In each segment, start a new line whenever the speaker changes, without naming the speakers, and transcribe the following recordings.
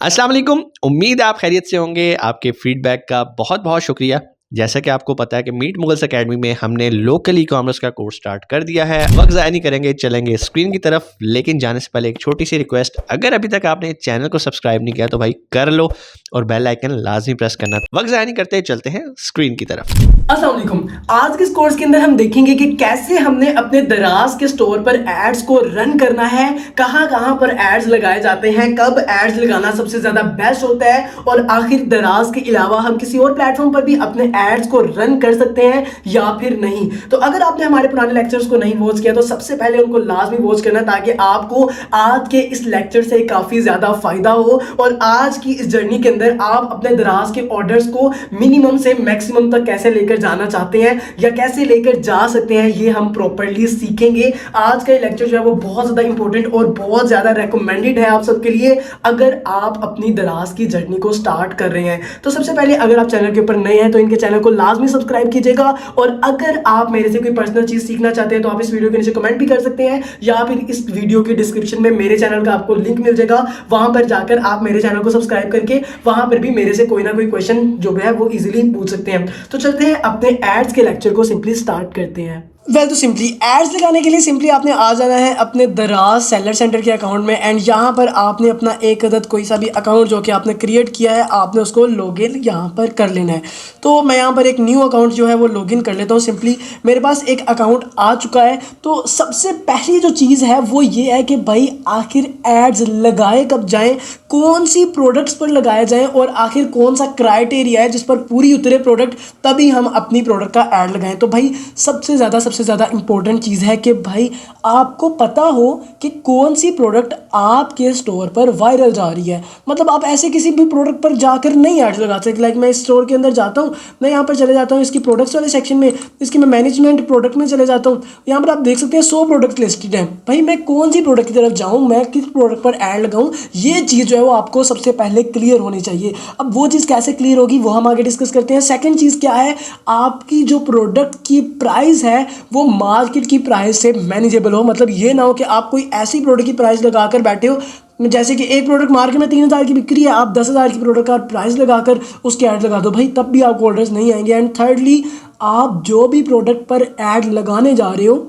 अस्सलाम वालेकुम। उम्मीद है आप खैरियत से होंगे। आपके फीडबैक का बहुत बहुत शुक्रिया। जैसा कि आपको पता है कि मीट मुगल्स एकेडमी में हमने लोकल ई कॉमर्स का कोर्स स्टार्ट कर दिया है। वक्त ज़ाया नहीं करेंगे, चलेंगे स्क्रीन की तरफ। लेकिन जाने से पहले एक छोटी सी रिक्वेस्ट, अगर अभी तक आपने चैनल को सब्सक्राइब नहीं किया तो भाई कर लो और बेल आइकन लाजमी प्रेस करना। वक्त ज़ाया नहीं करते, चलते हैं स्क्रीन की तरफ।
अस्सलाम वालेकुम। आज के इस कोर्स के अंदर हम देखेंगे कि कैसे हमने अपने दराज के स्टोर पर एड्स को रन करना है, कहां पर एड्स लगाए जाते हैं, कब एड्स लगाना सबसे ज्यादा बेस्ट होता है और आखिर दराज के अलावा हम किसी और प्लेटफॉर्म पर भी अपने एड्स को रन कर सकते हैं या फिर नहीं। तो अगर आपने हमारे पुराने लेक्चर्स को नहीं वॉच किया तो सबसे पहले उनको लाजमी वॉच करना, ताकि आपको आज के इस लेक्चर से काफी ज्यादा फायदा हो और आज की इस जर्नी के अंदर आप अपने दराज के ऑर्डर्स को मिनिमम से मैक्सिमम तक कैसे लेकर जाना चाहते हैं या कैसे लेकर जा सकते हैं, ये हम प्रॉपर्ली सीखेंगे। आज का ये लेक्चर जो है वो बहुत ज्यादा इंपॉर्टेंट और बहुत ज्यादा रेकमेंडेड है आप सबके लिए, अगर आप अपनी दराज की जर्नी को स्टार्ट कर रहे हैं। तो सबसे पहले अगर आप चैनल के ऊपर नए हैं तो इनके चैनल को लाजमी सब्सक्राइब कीजिएगा, और अगर आप मेरे से कोई पर्सनल चीज सीखना चाहते हैं तो आप इस वीडियो के नीचे कमेंट भी कर सकते हैं, या फिर इस वीडियो के डिस्क्रिप्शन में मेरे चैनल का आपको लिंक मिल जाएगा। वहां पर जाकर आप मेरे चैनल को सब्सक्राइब करके वहां पर भी मेरे से कोई ना कोई क्वेश्चन जो है वो इजीली पूछ सकते हैं। तो चलते हैं अपने एड्स के लेक्चर को सिंपली स्टार्ट करते हैं। तो सिंपली एड्स लगाने के लिए सिंपली आपने आ जाना है अपने दराज सेलर सेंटर के अकाउंट में, एंड यहाँ पर आपने अपना एक अदद कोई सा भी अकाउंट जो कि आपने क्रिएट किया है आपने उसको लॉगिन यहाँ पर कर लेना है। तो मैं यहाँ पर एक न्यू अकाउंट जो है वो लॉगिन कर लेता हूँ। सिंपली मेरे पास एक अकाउंट आ चुका है। तो सबसे पहली जो चीज़ है वो ये है कि भाई आखिर एड्स लगाए कब जाएँ, कौन सी प्रोडक्ट्स पर लगाए जाएँ, और आखिर कौन सा क्राइटेरिया है जिस पर पूरी उतरे प्रोडक्ट तभी हम अपनी प्रोडक्ट का ऐड लगाएं। तो भाई सबसे ज़्यादा इंपॉर्टेंट चीज़ है कि भाई आपको पता हो कि कौन सी प्रोडक्ट आपके स्टोर पर वायरल जा रही है। मतलब आप ऐसे किसी भी प्रोडक्ट पर जाकर नहीं ऐड लगा सकते। लाइक मैं इस स्टोर के अंदर जाता हूँ, मैं यहाँ पर चले जाता हूँ इसकी प्रोडक्ट्स वाले सेक्शन में, इसकी मैं मैनेजमेंट प्रोडक्ट में चले जाता हूँ। यहाँ पर आप देख सकते हैं 100 प्रोडक्ट लिस्टेड हैं। भाई मैं कौन सी प्रोडक्ट की तरफ जाऊँ, मैं किस प्रोडक्ट पर ऐड लगाऊँ, ये चीज़ जो है वो आपको सबसे पहले क्लियर होनी चाहिए। अब वो चीज़ कैसे क्लियर होगी वो हम आगे डिस्कस करते हैं। सेकेंड चीज़ क्या है, आपकी जो प्रोडक्ट की प्राइस है वो मार्केट की प्राइस से मैनेजेबल हो। मतलब ये ना हो कि आप कोई ऐसी प्रोडक्ट की प्राइस लगाकर बैठे हो, जैसे कि एक प्रोडक्ट मार्केट में 3,000 की बिक्री है, आप 10,000 की प्रोडक्ट का प्राइस लगाकर उसके ऐड लगा दो, भाई तब भी आपको ऑर्डर्स नहीं आएंगे। एंड थर्डली, आप जो भी प्रोडक्ट पर ऐड लगाने जा रहे हो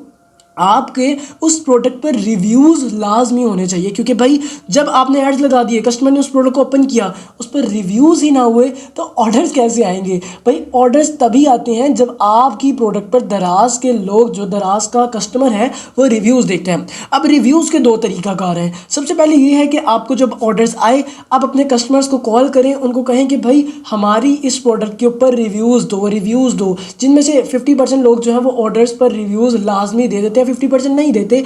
आपके उस प्रोडक्ट पर रिव्यूज़ लाजमी होने चाहिए, क्योंकि भाई जब आपने एड्स लगा दिए, कस्टमर ने उस प्रोडक्ट को ओपन किया, उस पर रिव्यूज़ ही ना हुए तो ऑर्डर्स कैसे आएंगे। भाई ऑर्डर्स तभी आते हैं जब आपकी प्रोडक्ट पर दराज के लोग, जो दराज का कस्टमर है, वो रिव्यूज़ देखते हैं। अब रिव्यूज़ के दो तरीक़ाकार हैं। सबसे पहले ये है कि आपको जब ऑर्डर्स आए आप अपने कस्टमर्स को कॉल करें, उनको कहें कि भाई हमारी इस प्रोडक्ट के ऊपर रिव्यूज़ दो, जिनमें से 50% लोग जो है वो ऑर्डर्स पर रिव्यूज़ लाजमी दे देते हैं, 50% नहीं देते।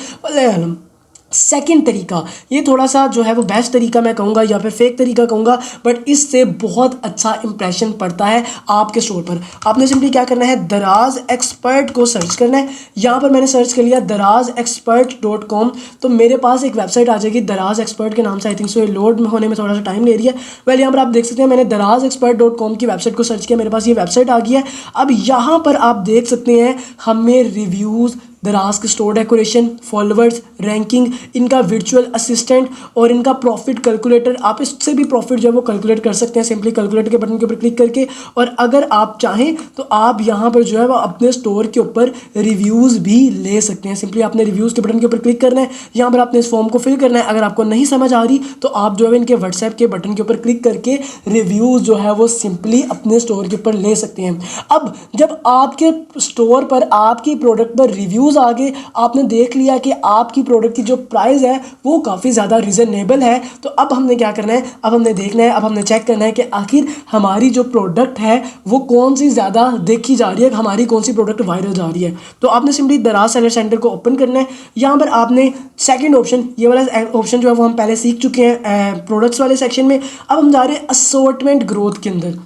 सेकेंड तरीका, ये थोड़ा सा जो है वो बेस्ट तरीका मैं कहूँगा या फिर फेक तरीका कहूँगा, बट इससे बहुत अच्छा इंप्रेशन पड़ता है आपके स्टोर पर। आपने सिंपली क्या करना है, दराज एक्सपर्ट को सर्च करना है। यहाँ पर मैंने सर्च कर लिया darazexpert.com, तो मेरे पास एक वेबसाइट आ जाएगी दराज एक्सपर्ट के नाम से। आई थिंक सो ये लोड होने में थोड़ा सा टाइम ले रही है। वेल यहाँ पर आप देख सकते हैं मैंने darazexpert.com की वेबसाइट को सर्च किया, मेरे पास ये वेबसाइट आ गई है। अब यहाँ पर आप देख सकते हैं हमें रिव्यूज़, दराज के स्टोर डेकोरेशन, फॉलोअर्स, रैंकिंग, इनका वर्चुअल असिस्टेंट और इनका प्रॉफिट कैलकुलेटर, आप इससे भी प्रॉफिट जो है वो कैलकुलेट कर सकते हैं सिंपली कैलकुलेटर के बटन के ऊपर क्लिक करके। और अगर आप चाहें तो आप यहाँ पर जो है वो अपने स्टोर के ऊपर रिव्यूज़ भी ले सकते हैं। सिंपली आपने रिव्यूज़ के बटन के ऊपर क्लिक करना है, यहाँ पर आपने इस फॉर्म को फिल करना है। अगर आपको नहीं समझ आ रही तो आप जो है इनके व्हाट्सएप के बटन के ऊपर क्लिक करके रिव्यूज़ जो है वो सिंपली अपने स्टोर के ऊपर ले सकते हैं। अब जब आपके स्टोर पर आपकी प्रोडक्ट पर रिव्यूज़ आगे आपने देख लिया कि आपकी प्रोडक्ट की जो प्राइस है वो काफ़ी ज़्यादा रीज़नेबल है, तो अब हमने क्या करना है, अब हमने देखना है, अब हमने चेक करना है कि आखिर हमारी जो प्रोडक्ट है वो कौन सी ज़्यादा देखी जा रही है, हमारी कौन सी प्रोडक्ट वायरल जा रही है। तो आपने सिंपली दराज सेलर सेंटर को ओपन करना है। यहाँ पर आपने सेकेंड ऑप्शन, ये वाला ऑप्शन जो है वो हम पहले सीख चुके हैं प्रोडक्ट्स वाले सेक्शन में। अब हम जा रहे हैं असॉर्टमेंट ग्रोथ के अंदर।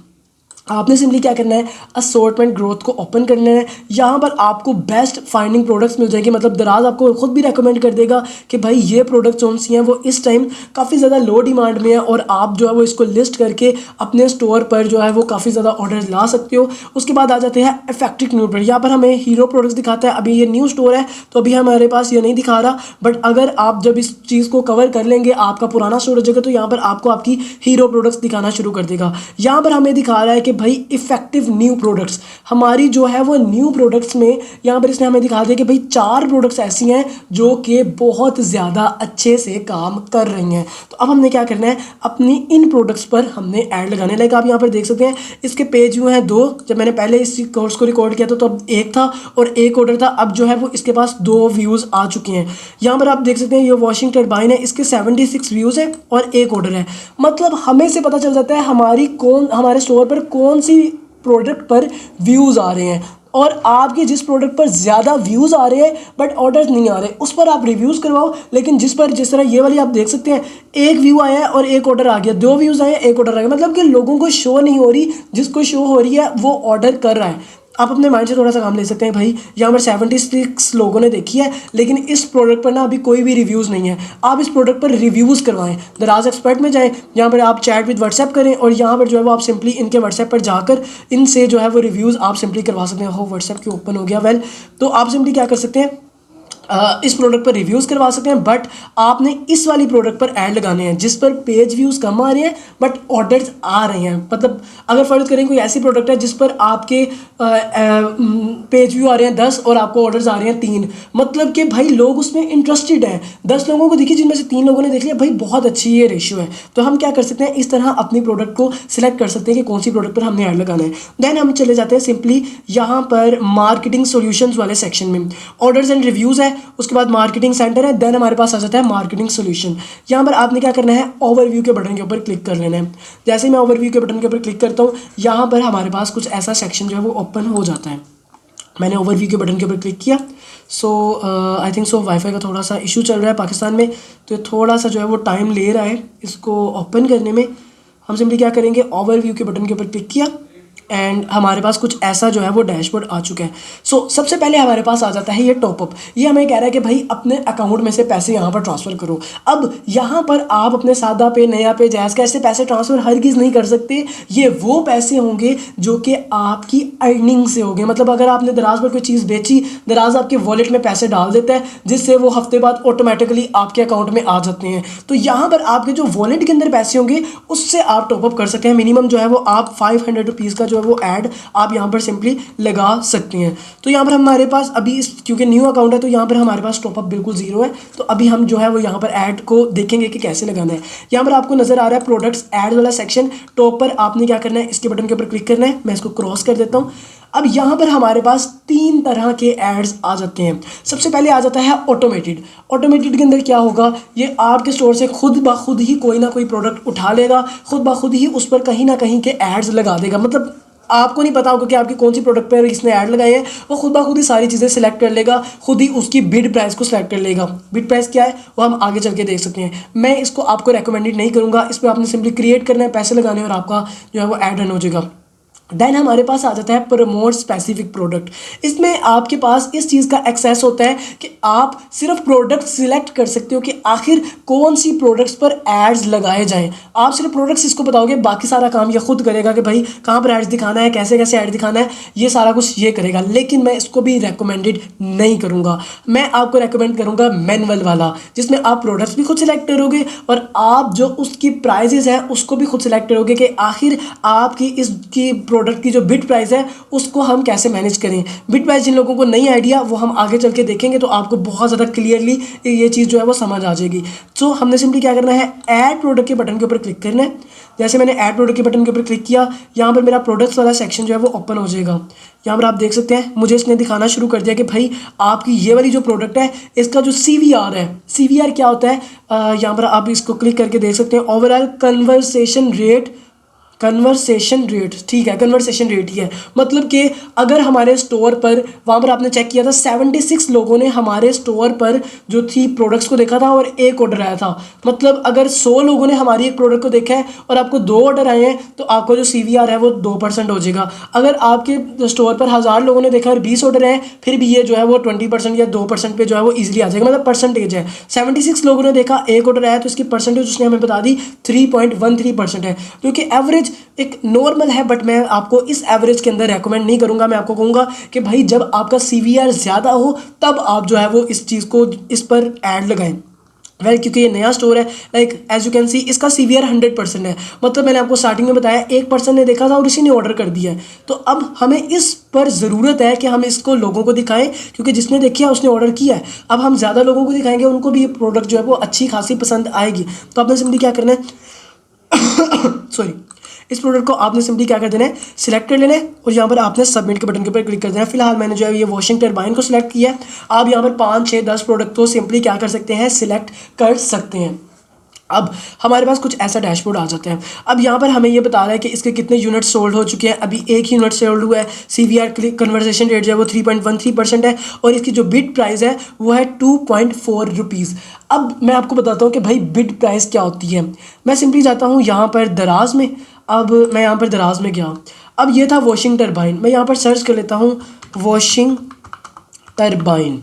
आपने सिंपली क्या करना है, असॉर्टमेंट ग्रोथ को ओपन करना है। यहाँ पर आपको बेस्ट फाइंडिंग प्रोडक्ट्स मिल जाएंगे, मतलब दराज आपको खुद भी रेकमेंड कर देगा कि भाई ये प्रोडक्ट्स कौन सी हैं वो इस टाइम काफ़ी ज़्यादा लो डिमांड में है, और आप जो है वो इसको लिस्ट करके अपने स्टोर पर जो है वो काफ़ी ज़्यादा ऑर्डर ला सकते हो। उसके बाद आ जाते हैं इफेक्टिव न्यू प्रोडक्ट। यहाँ पर हमें हीरो प्रोडक्ट्स दिखाता है, अभी ये न्यू स्टोर है तो अभी हमारे पास ये नहीं दिखा रहा, बट अगर आप जब इस चीज़ को कवर कर लेंगे, आपका पुराना स्टोर हो जाएगा, तो यहाँ पर आपको आपकी हीरो प्रोडक्ट्स दिखाना शुरू कर देगा। यहाँ पर हमें दिखा रहा है कि भाई इफेक्टिव न्यू प्रोडक्ट्स, हमारी जो है वो न्यू प्रोडक्ट्स में यहाँ पर इसने हमें दिखा दिया कि भाई 4 प्रोडक्ट्स ऐसी हैं जो कि बहुत ज़्यादा अच्छे से काम कर रही हैं। तो अब हमने क्या करना है, अपनी इन प्रोडक्ट्स पर हमने ऐड लगाने। लाइक आप यहाँ पर देख सकते हैं इसके पेज व्यू हैं 2। जब मैंने पहले इस कोर्स को रिकॉर्ड किया था तो अब 1 था और 1 ऑर्डर था, अब जो है वो इसके पास 2 व्यूज़ आ चुके हैं। यहाँ पर आप देख सकते हैं ये वॉशिंग टर्बाइन है, इसके 76 व्यूज़ है और 1 ऑर्डर है। मतलब हमें से पता चल जाता है हमारे स्टोर पर कौन सी प्रोडक्ट पर व्यूज़ आ रहे हैं, और आपके जिस प्रोडक्ट पर ज़्यादा व्यूज़ आ रहे हैं बट ऑर्डर्स नहीं आ रहे उस पर आप रिव्यूज़ करवाओ। लेकिन जिस तरह ये वाली आप देख सकते हैं 1 व्यू आया है और 1 ऑर्डर आ गया, 2 व्यूज़ आए 1 ऑर्डर आ गया, मतलब कि लोगों को शो नहीं हो रही, जिसको शो हो रही है वो ऑर्डर कर रहा है। आप अपने माइंड से थोड़ा सा काम ले सकते हैं। भाई यहाँ पर 76 लोगों ने देखी है, लेकिन इस प्रोडक्ट पर ना अभी कोई भी रिव्यूज़ नहीं है। आप इस प्रोडक्ट पर रिव्यूज़ करवाएं, दराज एक्सपर्ट में जाएं, यहाँ पर आप चैट विद व्हाट्सएप करें और यहाँ पर जो है वो आप सिंपली इनके व्हाट्सएप पर जाकर इनसे जो है वो रिव्यूज़ आप सिंपली करवा सकते हैं। हो व्हाट्सएप क्यों ओपन हो गया, वेल तो आप सिंपली क्या कर सकते हैं, इस प्रोडक्ट पर रिव्यूज़ करवा सकते हैं, बट आपने इस वाली प्रोडक्ट पर ऐड लगाने हैं जिस पर पेज व्यूज़ कम आ रहे हैं बट ऑर्डर्स आ रहे हैं। मतलब अगर फ़र्ज़ करें कोई ऐसी प्रोडक्ट है जिस पर आपके पेज व्यू आ रहे हैं 10 और आपको ऑर्डर्स आ रहे हैं 3, मतलब कि भाई लोग उसमें इंटरेस्टेड हैं। 10 लोगों को देखिए जिनमें से 3 लोगों ने देख लिया, भाई बहुत अच्छी ये रेशियो है। तो हम क्या कर सकते हैं, इस तरह अपनी प्रोडक्ट को सिलेक्ट कर सकते हैं कि कौन सी प्रोडक्ट पर हमने ऐड लगाना है। देन हम चले जाते हैं सिंपली यहाँ पर मार्केटिंग सॉल्यूशंस वाले सेक्शन में, ऑर्डर्स एंड रिव्यूज़ है, उसके बाद मार्केटिंग सेंटर है, देन हमारे पास आ जाता है मार्केटिंग सॉल्यूशन। यहाँ पर आपने क्या करना है, ओवरव्यू के बटन के ऊपर क्लिक कर लेना है। जैसे ही मैं ओवरव्यू के बटन के ऊपर क्लिक करता हूँ, यहाँ पर हमारे पास कुछ ऐसा सेक्शन जो है वो ओपन हो जाता है। मैंने ओवरव्यू के बटन के ऊपर क्लिक किया। सो आई थिंक सो वाईफाई का थोड़ा सा इशू चल रहा है पाकिस्तान में, तो ये थोड़ा सा जो है वो टाइम ले रहा है इसको ओपन करने में। हम सिंपली क्या करेंगे, ओवरव्यू के बटन के ऊपर क्लिक किया एंड हमारे पास कुछ ऐसा जो है वो डैशबोर्ड आ चुका है। सो सबसे पहले हमारे पास आ जाता है ये टॉपअप। ये हमें कह रहा है कि भाई अपने अकाउंट में से पैसे यहाँ पर ट्रांसफ़र करो। अब यहाँ पर आप अपने सादा पे, नया पे, जायज़ कैसे पैसे ट्रांसफ़र हरगिज़ नहीं कर सकते। ये वो पैसे होंगे जो कि आपकी अर्निंग से होंगे। मतलब अगर आपने दराज पर कोई चीज़ बेची, दराज आपके वॉलेट में पैसे डाल देता है जिससे वो हफ्ते बाद ऑटोमेटिकली आपके अकाउंट में आ जाते हैं। तो यहाँ पर आपके जो वॉलेट के अंदर पैसे होंगे उससे आप टॉपअप कर सकते हैं। मिनिमम जो है वो आप 500 रुपीज़ का वो ऐड आप यहाँ पर सिंपली लगा सकते हैं। तो यहाँ पर हमारे पास अभी क्योंकि न्यू अकाउंट है तो यहाँ पर हमारे पास टॉपअप बिल्कुल ज़ीरो है। तो अभी हम जो है वो यहाँ पर ऐड को देखेंगे कि कैसे लगाना है। यहाँ पर आपको नज़र आ रहा है प्रोडक्ट्स ऐड वाला सेक्शन, टॉप पर आपने क्या करना है, इसके बटन के ऊपर क्लिक करना है। मैं इसको क्रॉस कर देता हूँ। अब यहाँ पर हमारे पास 3 तरह के एड्स आ जाते हैं। सबसे पहले आ जाता है ऑटोमेटेड। ऑटोमेटेड के अंदर क्या होगा, ये आपके स्टोर से खुद ब खुद ही कोई ना कोई प्रोडक्ट उठा लेगा, खुद ब खुद ही उस पर कहीं ना कहीं के एड्स लगा देगा। मतलब आपको नहीं पता होगा कि आपकी कौन सी प्रोडक्ट पर इसने ऐड लगाए हैं, वो खुद ब खुद ही सारी चीज़ें सिलेक्ट कर लेगा, खुद ही उसकी बिड प्राइस को सिलेक्ट कर लेगा। बिड प्राइस क्या है वो हम आगे चल के देख सकते हैं। मैं इसको आपको रेकमेंडेड नहीं करूँगा, इस पर आपने सिंपली क्रिएट करना है, पैसे लगाने और आपका जो है वो ऐड रन हो जाएगा। देन हमारे पास आ जाता है प्रमोट स्पेसिफिक प्रोडक्ट। इसमें आपके पास इस चीज़ का एक्सेस होता है कि आप सिर्फ प्रोडक्ट सिलेक्ट कर सकते हो कि आखिर कौन सी प्रोडक्ट्स पर एड्स लगाए जाएं। आप सिर्फ प्रोडक्ट्स इसको बताओगे, बाकी सारा काम ये खुद करेगा कि भाई कहाँ पर एड्स दिखाना है, कैसे कैसे ऐड दिखाना है, ये सारा कुछ ये करेगा। लेकिन मैं इसको भी रेकमेंडेड नहीं करूँगा। मैं आपको रेकमेंड करूँगा मैनुअल वाला, जिसमें आप प्रोडक्ट्स भी खुद सिलेक्ट करोगे और आप जो उसकी प्राइजेज़ हैं उसको भी खुद सिलेक्ट करोगे कि आखिर आपकी इसकी प्रोडक्ट की जो बिड प्राइस है उसको हम कैसे मैनेज करें। बिड प्राइस जिन लोगों को नहीं आइडिया वो हम आगे चल के देखेंगे, तो आपको बहुत ज़्यादा क्लियरली ये चीज़ जो है वो समझ आ जाएगी। तो हमने सिंपली क्या करना है, ऐड प्रोडक्ट के बटन के ऊपर क्लिक करना है। जैसे मैंने ऐड प्रोडक्ट के बटन के ऊपर क्लिक किया, यहाँ पर मेरा प्रोडक्ट्स वाला सेक्शन जो है वो ओपन हो जाएगा। यहाँ पर आप देख सकते हैं मुझे इसने दिखाना शुरू कर दिया कि भाई आपकी ये वाली जो प्रोडक्ट है इसका जो CVR है, CVR क्या होता है, यहाँ पर आप इसको क्लिक करके देख सकते हैं, overall conversation rate conversation rate, ठीक है, कन्वर्सेशन रेट ही है। मतलब कि अगर हमारे स्टोर पर वहाँ पर आपने चेक किया था 76 लोगों ने हमारे स्टोर पर जो थी प्रोडक्ट्स को देखा था और एक ऑर्डर आया था। मतलब अगर 100 लोगों ने हमारी एक प्रोडक्ट को देखा है और आपको 2 ऑर्डर आए हैं तो आपको जो CVR है वो 2% हो जाएगा। अगर आपके स्टोर पर 1000 लोगों ने देखा और 20 ऑर्डर हैं फिर भी ये जो है वो 20% या 2% पे जो है वो ईजिली आ जाएगा। मतलब परसेंटेज है, 76 लोगों ने देखा, एक ऑर्डर आया, तो इसकी परसेंटेज उसने हमें बता दी 3.13% है, जो कि एवरेज एक नॉर्मल है। बट मैं आपको इस एवरेज के अंदर रेकमेंड नहीं करूंगा। मैं आपको कहूंगा कि भाई जब आपका CVR ज़्यादा हो तब आप जो है वो इस चीज़ को, इस पर ऐड लगाएं। वेल क्योंकि ये नया स्टोर है, like as you can see इसका CVR 100% है। मतलब मैंने आपको स्टार्टिंग में बताया 1% ने देखा था और इसी ने ऑर्डर कर दिया है। तो अब हमें इस पर ज़रूरत है कि हम इसको लोगों को दिखाएं, क्योंकि जिसने देखी है उसने ऑर्डर किया है। अब हम ज़्यादा लोगों को दिखाएंगे, उनको भी ये प्रोडक्ट जो है वो अच्छी खासी पसंद आएगी। तो आपने सिंपली क्या करना है सॉरी, इस प्रोडक्ट को आपने सिंपली क्या कर देना है, सिलेक्ट कर लेना है और यहाँ पर आपने सबमिट के बटन के ऊपर क्लिक कर देना है। फिलहाल मैंने जो है ये वॉशिंग टरबाइन को सिलेक्ट किया है। आप यहाँ पर 5, 6, 10 प्रोडक्ट को सिंपली क्या कर सकते हैं, सिलेक्ट कर सकते हैं। अब हमारे पास कुछ ऐसा डैशबोर्ड आ जाता है। अब यहाँ पर हमें ये बता रहा है कि इसके कितने यूनिट सोल्ड हो चुके हैं। अभी एक यूनिट सोल्ड हुआ है। CVR कन्वर्सेशन रेट जो है वो 3.13% है और इसकी जो बिड प्राइस है वो है 2.4 रुपीज़। अब मैं आपको बताता हूँ कि भाई बिड प्राइस क्या होती है। मैं सिंपली जाता हूँ यहाँ पर दराज में। अब मैं यहाँ पर दराज में गया। अब ये था वॉशिंग टरबाइन। मैं यहाँ पर सर्च कर लेता हूँ वॉशिंग टरबाइन।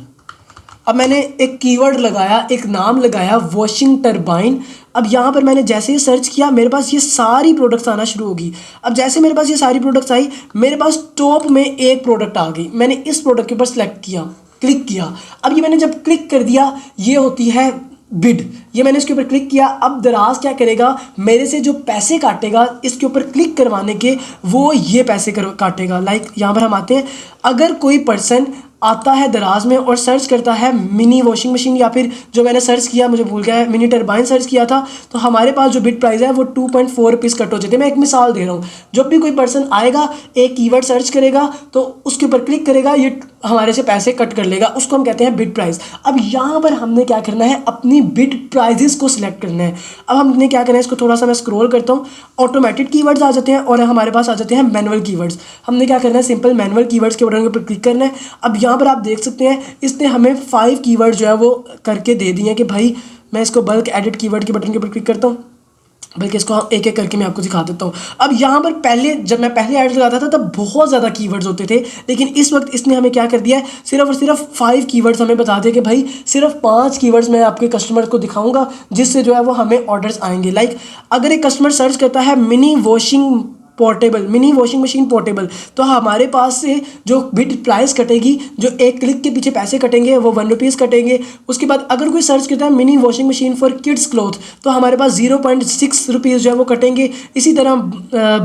अब मैंने एक कीवर्ड लगाया, एक नाम लगाया वॉशिंग टरबाइन। अब यहाँ पर मैंने जैसे ही सर्च किया मेरे पास ये सारी प्रोडक्ट्स आना शुरू होगी। अब जैसे मेरे पास ये सारी प्रोडक्ट्स आई, मेरे पास टॉप में एक प्रोडक्ट आ गई। मैंने इस प्रोडक्ट के ऊपर सेलेक्ट किया, क्लिक किया। अब ये मैंने जब क्लिक कर दिया, ये होती है बिड। ये मैंने इसके ऊपर क्लिक किया। अब दराज क्या करेगा, मेरे से जो पैसे काटेगा इसके ऊपर क्लिक करवाने के, वो ये पैसे काटेगा। लाइक यहाँ पर हम आते हैं, अगर कोई पर्सन आता है दराज में और सर्च करता है मिनी वॉशिंग मशीन, या फिर जो मैंने सर्च किया मुझे भूल गया है, मिनी टरबाइन सर्च किया था, तो हमारे पास जो बिड प्राइस है वो 2.4 रुपीज़ कट हो जाते हैं। मैं एक मिसाल दे रहा हूँ। जब भी कोई पर्सन आएगा, एक कीवर्ड सर्च करेगा तो उसके ऊपर क्लिक करेगा, ये हमारे से पैसे कट कर लेगा, उसको हम कहते हैं बिड प्राइस। अब यहाँ पर हमने क्या करना है, अपनी बिड प्राइजेस को सिलेक्ट करना है। अब हमने क्या करना है, इसको थोड़ा सा मैं स्क्रॉल करता हूँ। ऑटोमेटिक कीवर्ड्स आ जाते हैं और हमारे पास आ जाते हैं मैनुअल कीवर्ड्स। हमने क्या करना है, सिंपल मैनुअल कीवर्ड्स के बटन के ऊपर क्लिक करना है। अब यहाँ पर आप देख सकते हैं इसने हमें 5 कीवर्ड जो है वो करके दे दिए हैं कि भाई मैं इसको बल्क एडिट कीवर्ड के बटन के ऊपर क्लिक करता हूँ, बल्कि इसको एक एक करके मैं आपको दिखा देता हूँ। अब यहाँ पर पहले जब मैं पहले ऐड लगाता था तब बहुत ज़्यादा कीवर्ड्स होते थे, लेकिन इस वक्त इसने हमें क्या कर दिया है, सिर्फ और सिर्फ 5 कीवर्ड्स हमें बता दिए कि भाई सिर्फ 5 कीवर्ड्स मैं आपके कस्टमर को दिखाऊंगा जिससे जो है वो हमें ऑर्डर्स आएंगे। लाइक अगर एक कस्टमर सर्च करता है mini washing portable, mini washing machine portable, तो हमारे पास से जो बिड प्राइस कटेगी, जो एक क्लिक के पीछे पैसे कटेंगे वो 1 रुपीज़ कटेंगे। उसके बाद अगर कोई सर्च करता है mini washing machine for kids cloth, तो हमारे पास 0.6 रुपीज़ जो है वो कटेंगे। इसी तरह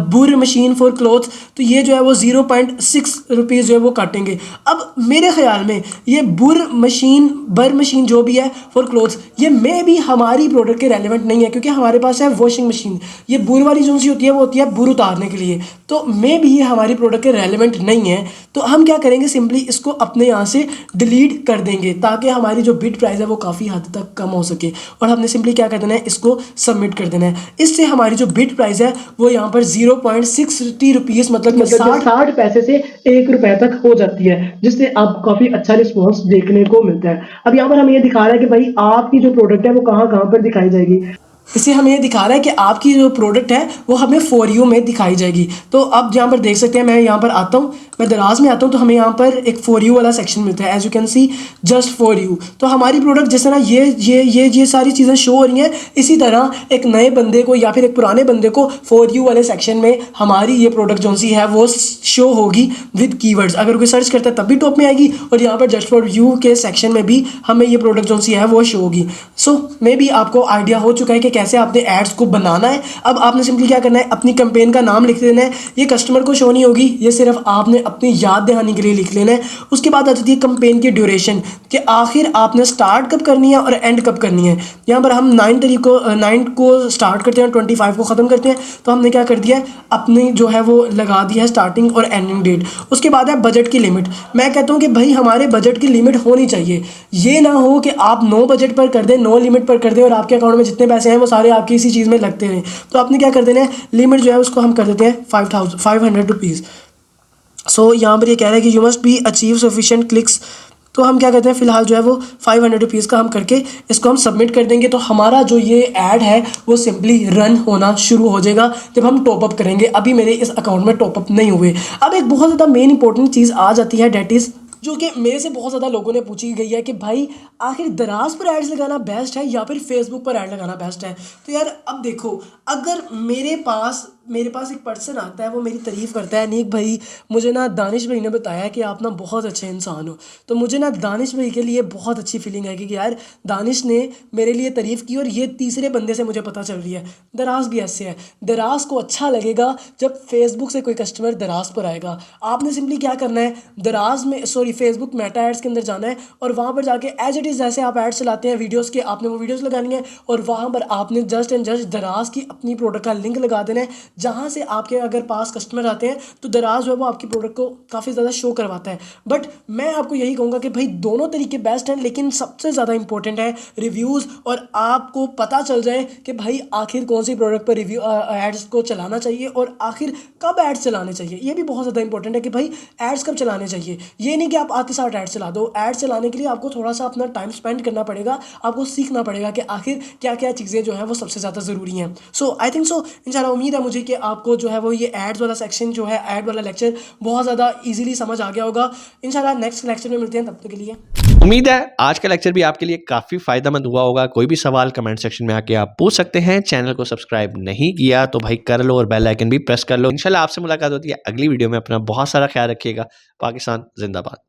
बुर मशीन फॉर क्लॉथ, तो ये जो है वो 0.6 रुपीज़ जो है वो काटेंगे। अब मेरे ख्याल में ये बर मशीन जो भी है फॉर क्लॉथ, ये मे भी हमारी प्रोडक्ट के रेलिवेंट नहीं है, क्योंकि हमारे पास है वॉशिंग मशीन। ये बुर वाली जो सी होती है वो होती है बुर उतार के लिए, तो मे भी ये हमारी प्रोडक्ट के रेलेवेंट नहीं है। तो हम क्या करेंगे, सिंपली इसको अपने यहाँ से डिलीट कर देंगे ताकि हमारी जो बिड प्राइस है वो काफ़ी हद तक कम हो सके। और हमने सिंपली क्या कर देना है, इसको सबमिट कर देना है। इससे हमारी जो बिड प्राइस है वो यहाँ पर 0.60 रुपीज़ मतलब 60 पैसे से 1 रुपये तक हो जाती है, जिससे आपको काफ़ी अच्छा रिस्पॉन्स देखने को मिलता है। अब यहाँ पर हमें ये दिखा रहा है कि भाई आपकी जो प्रोडक्ट है वो कहाँ कहाँ पर दिखाई जाएगी। इससे हमें ये दिखा रहा है कि आपकी जो प्रोडक्ट है वो हमें फॉर यू में दिखाई जाएगी। तो अब यहाँ पर देख सकते हैं, मैं यहाँ पर आता हूँ, मैं दराज में आता हूँ, तो हमें यहाँ पर एक फॉर यू वाला सेक्शन मिलता है। As you can see just for you. तो हमारी प्रोडक्ट जिस तरह ये सारी चीज़ें शो हो रही हैं, इसी तरह एक नए बंदे को या फिर एक पुराने बंदे को फॉर यू वाले सेक्शन में हमारी ये प्रोडक्ट जो सी है वो शो होगी विद कीवर्ड्स। अगर कोई सर्च करता है तब भी टॉप में आएगी, और यहाँ पर जस्ट फॉर यू के सेक्शन में भी हमें ये प्रोडक्ट जो सी है वो शो होगी। सो मे बी आपको आइडिया हो चुका है कि कैसे आपने एड्स को बनाना है। अब आपने सिंपली क्या करना है, अपनी कैंपेन का नाम लिख देना है। ये कस्टमर को शो नहीं होगी, ये सिर्फ आपने अपनी याद दहानी के लिए लिख लेना है। उसके बाद आ जाती है कैंपेन की ड्यूरेशन, कि आखिर आपने स्टार्ट कब करनी है और एंड कब करनी है। यहाँ पर हम 9 को स्टार्ट करते हैं, 25 को ख़त्म करते हैं। तो हमने क्या कर दिया है, अपनी जो है वो लगा दिया है स्टार्टिंग और एंडिंग डेट। उसके बाद है बजट की लिमिट। मैं कहता हूँ कि भाई हमारे बजट की लिमिट होनी चाहिए। ये ना हो कि आप नो बजट पर कर दें, नो लिमिट पर कर दें और आपके अकाउंट में जितने पैसे हैं वो सारे आपकी इसी चीज़ में लगते रहें। तो आपने क्या कर देना है, लिमिट जो है उसको हम कर देते हैं 500 रुपीज़। सो यहाँ पर ये कह रहा है कि you must be achieve sufficient clicks. तो हम क्या कहते हैं, फिलहाल जो है वो 500 रुपीज़ का हम करके इसको हम सबमिट कर देंगे। तो हमारा जो ये ऐड है वो सिंपली रन होना शुरू हो जाएगा जब हम टॉपअप करेंगे। अभी मेरे इस अकाउंट में टॉपअप नहीं हुए। अब एक बहुत ज़्यादा मेन इंपॉर्टेंट चीज़ आ जाती है, डेट इज़ जो कि मेरे से बहुत ज़्यादा लोगों ने पूछी गई है कि भाई आखिर दराज पर एड्स लगाना बेस्ट है या फिर फेसबुक पर ऐड लगाना बेस्ट है। तो यार अब देखो, अगर मेरे पास एक पर्सन आता है, वो मेरी तारीफ़ करता है, नीक भाई मुझे ना दानिश भाई ने बताया कि आप ना बहुत अच्छे इंसान हो, तो मुझे ना दानिश भाई के लिए बहुत अच्छी फीलिंग है कि यार दानिश ने मेरे लिए तारीफ़ की और ये तीसरे बंदे से मुझे पता चल रही है। दराज भी ऐसे है, दराज को अच्छा लगेगा जब फेसबुक से कोई कस्टमर दराज पर आएगा। आपने सिंपली क्या करना है, दराज में फेसबुक मेटा एड्स के अंदर जाना है और वहाँ पर जाके एज इट इज़ जैसे आप एड्स चलाते हैं वीडियोस के, आपने वो वीडियोस लगानी है और वहाँ पर आपने जस्ट एंड जस्ट दराज की अपनी प्रोडक्ट का लिंक लगा देना है, जहाँ से आपके अगर पास कस्टमर आते हैं तो दराज जो है वो आपकी प्रोडक्ट को काफ़ी ज़्यादा शो करवाता है। बट मैं आपको यही कहूँगा कि भाई दोनों तरीके बेस्ट हैं, लेकिन सबसे ज़्यादा इंपॉर्टेंट है रिव्यूज़, और आपको पता चल जाए कि भाई आखिर कौन सी प्रोडक्ट पर रिव्यू एड्स को चलाना चाहिए और आखिर कब एड्स चलाने चाहिए। ये भी बहुत ज़्यादा इंपॉर्टेंट है कि भाई एड्स कब चलाने चाहिए। ये नहीं कि आप आते साथ एड्स चला दो। एड्स चलाने के लिए आपको थोड़ा सा अपना टाइम स्पेंड करना पड़ेगा, आपको सीखना पड़ेगा कि आखिर क्या क्या चीज़ें जो है वो सबसे ज़्यादा ज़रूरी हैं। सो आई थिंक सो इंशाल्लाह उम्मीद है मुझे कि आपको जो है वो ये एड्स वाला सेक्शन जो है, एड वाला लेक्चर बहुत ज़्यादा इजीली समझ आ गया होगा। इंशाल्लाह नेक्स्ट लेक्चर में मिलते हैं, तब तक के लिए
उम्मीद है आज का लेक्चर भी आपके लिए काफ़ी फ़ायदेमंद हुआ होगा। कोई भी सवाल कमेंट सेक्शन में आके आप पूछ सकते हैं। चैनल को सब्सक्राइब नहीं किया तो भाई कर लो और बेल आइकन भी प्रेस कर लो। इंशाल्लाह आपसे मुलाकात होती है अगली वीडियो में। अपना बहुत सारा ख्याल रखिएगा। पाकिस्तान जिंदाबाद।